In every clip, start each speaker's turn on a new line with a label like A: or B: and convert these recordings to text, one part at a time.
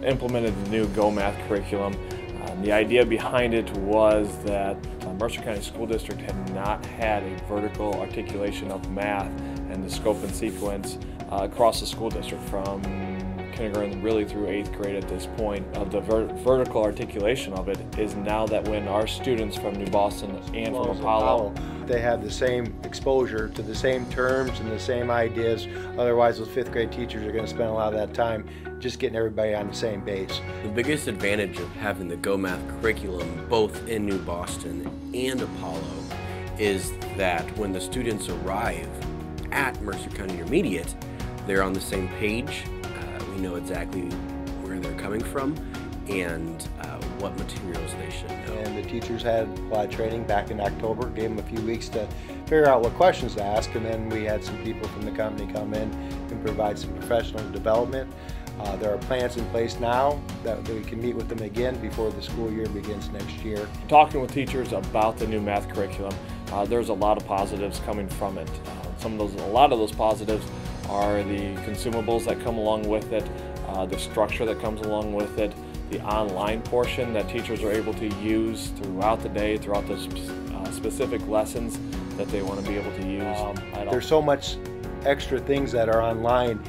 A: implemented the new Go Math curriculum. The idea behind it was that Mercer County School District had not had a vertical articulation of math and the scope and sequence across the school district from kindergarten really through 8th grade at this point. The vertical articulation of it is now that when our students from New Boston and from Apollo,
B: they have the same exposure to the same terms and the same ideas. Otherwise, those 5th grade teachers are going to spend a lot of that time just getting everybody on the same base.
C: The biggest advantage of having the Go Math curriculum both in New Boston and Apollo is that when the students arrive at Mercer County Intermediate, they're on the same page. We know exactly where they're coming from and what materials they should know.
B: And the teachers had a lot of training back in October, gave them a few weeks to figure out what questions to ask, and then we had some people from the company come in and provide some professional development. There are plans in place now that we can meet with them again before the school year begins next year.
A: Talking with teachers about the new math curriculum, there's a lot of positives coming from it. A lot of those positives are the consumables that come along with it, the structure that comes along with it, the online portion that teachers are able to use throughout the day, throughout the specific lessons that they want to be able to use.
B: There's so much extra things that are online.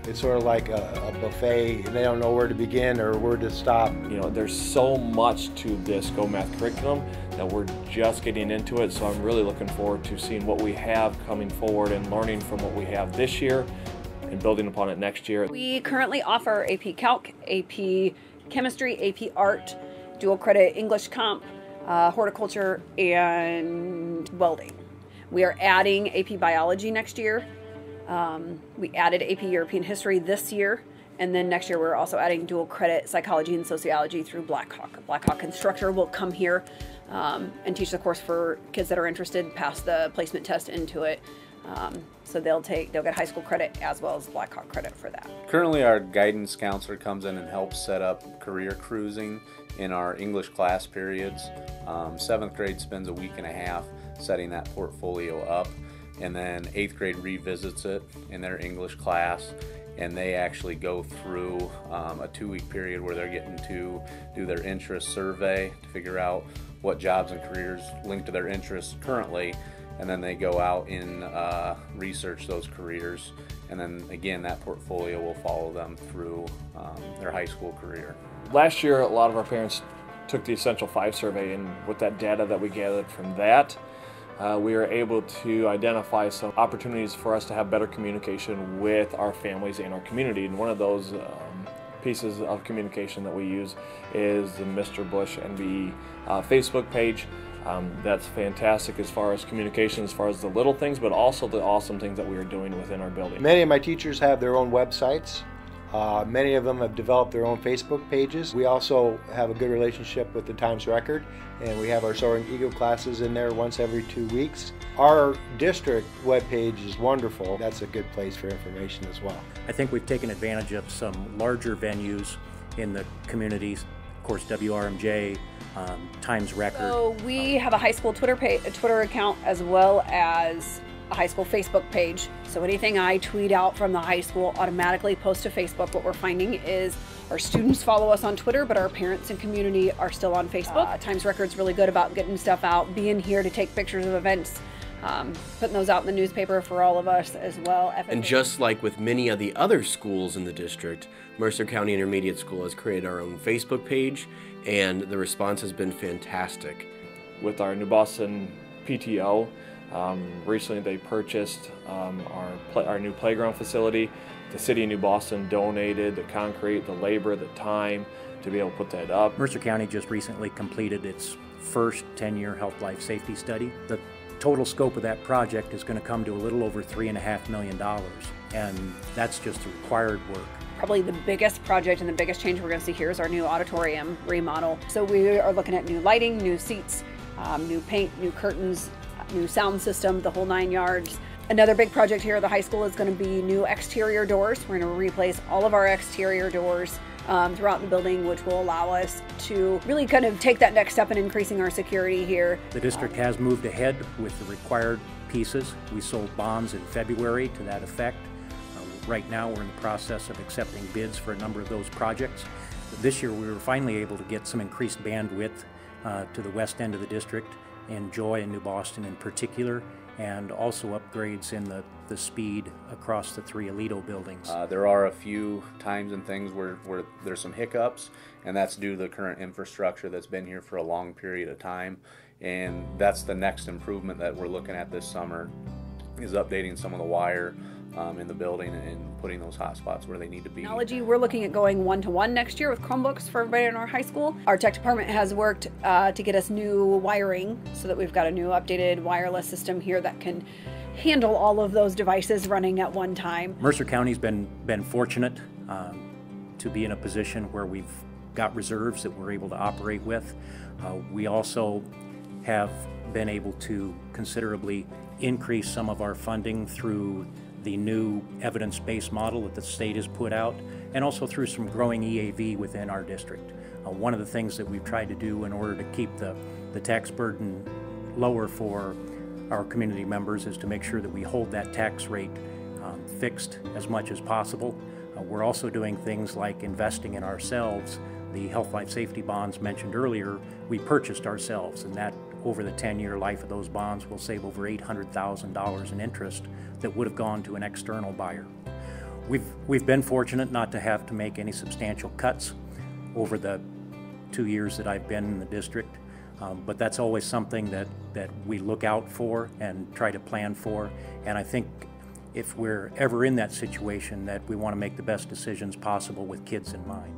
B: It's sort of like a buffet, and they don't know where to begin or where to stop.
A: You know, there's so much to this Go Math curriculum that we're just getting into it, so I'm really looking forward to seeing what we have coming forward and learning from what we have this year and building upon it next year.
D: We currently offer AP Calc, AP Chemistry, AP Art, dual credit English Comp, horticulture, and welding. We are adding AP Biology next year. We added AP European History this year, and then next year we're also adding dual credit Psychology and Sociology through Blackhawk. Blackhawk instructor will come here and teach the course for kids that are interested, pass the placement test into it. So they'll get high school credit as well as Blackhawk credit for that.
E: Currently our guidance counselor comes in and helps set up career cruising in our English class periods. 7th grade spends a week and a half setting that portfolio up, and then 8th grade revisits it in their English class, and they actually go through a 2-week period where they're getting to do their interest survey to figure out what jobs and careers linked to their interests currently, and then they go out and research those careers, and then again that portfolio will follow them through their high school career.
A: Last year a lot of our parents took the Essential 5 survey, and with that data that we gathered from that, we were able to identify some opportunities for us to have better communication with our families and our community. And one of those pieces of communication that we use is the Mr. Bush NBE Facebook page. That's fantastic as far as communication, as far as the little things, but also the awesome things that we are doing within our building.
B: Many of my teachers have their own websites. Many of them have developed their own Facebook pages. We also have a good relationship with the Times Record, and we have our Soaring Eagle classes in there once every 2 weeks. Our district webpage is wonderful. That's a good place for information as well.
F: I think we've taken advantage of some larger venues in the communities. Of course, WRMJ, Times Record.
D: So we have a high school Twitter account as well as a high school Facebook page. So anything I tweet out from the high school automatically posts to Facebook. What we're finding is our students follow us on Twitter, but our parents and community are still on Facebook. Times Record's really good about getting stuff out, being here to take pictures of events, putting those out in the newspaper for all of us as well.
C: And just like with many of the other schools in the district, Mercer County Intermediate School has created our own Facebook page, and the response has been fantastic.
A: With our New Boston PTO, recently they purchased our new playground facility. The city of New Boston donated the concrete, the labor, the time to be able to put that up.
F: Mercer County just recently completed its first 10-year health life safety study. The total scope of that project is going to come to a little over $3.5 million, and that's just the required work.
D: Probably the biggest project and the biggest change we're going to see here is our new auditorium remodel. So we are looking at new lighting, new seats, new paint, new curtains, new sound system, the whole 9 yards. Another big project here at the high school is going to be new exterior doors. We're going to replace all of our exterior doors throughout the building, which will allow us to really kind of take that next step in increasing our security here.
F: The district has moved ahead with the required pieces. We sold bonds in February to that effect. Right now we're in the process of accepting bids for a number of those projects. This year we were finally able to get some increased bandwidth to the west end of the district, in Joy and New Boston in particular, and also upgrades in the speed across the 3 Alito buildings.
E: There are a few times and things where there's some hiccups, and that's due to the current infrastructure that's been here for a long period of time. And that's the next improvement that we're looking at this summer, is updating some of the wire in the building and putting those hot spots where they need to be.
D: Technology, we're looking at going 1-to-1 next year with Chromebooks for everybody in our high school. Our tech department has worked to get us new wiring so that we've got a new updated wireless system here that can handle all of those devices running at one time.
F: Mercer County's been fortunate to be in a position where we've got reserves that we're able to operate with. We also have been able to considerably increase some of our funding through the new evidence-based model that the state has put out, and also through some growing EAV within our district. One of the things that we've tried to do in order to keep the tax burden lower for our community members is to make sure that we hold that tax rate fixed as much as possible. We're also doing things like investing in ourselves. The health life safety bonds mentioned earlier, we purchased ourselves, and that over the 10-year life of those bonds will save over $800,000 in interest that would have gone to an external buyer. We've been fortunate not to have to make any substantial cuts over the 2 years that I've been in the district, but that's always something that we look out for and try to plan for. And I think if we're ever in that situation, that we want to make the best decisions possible with kids in mind.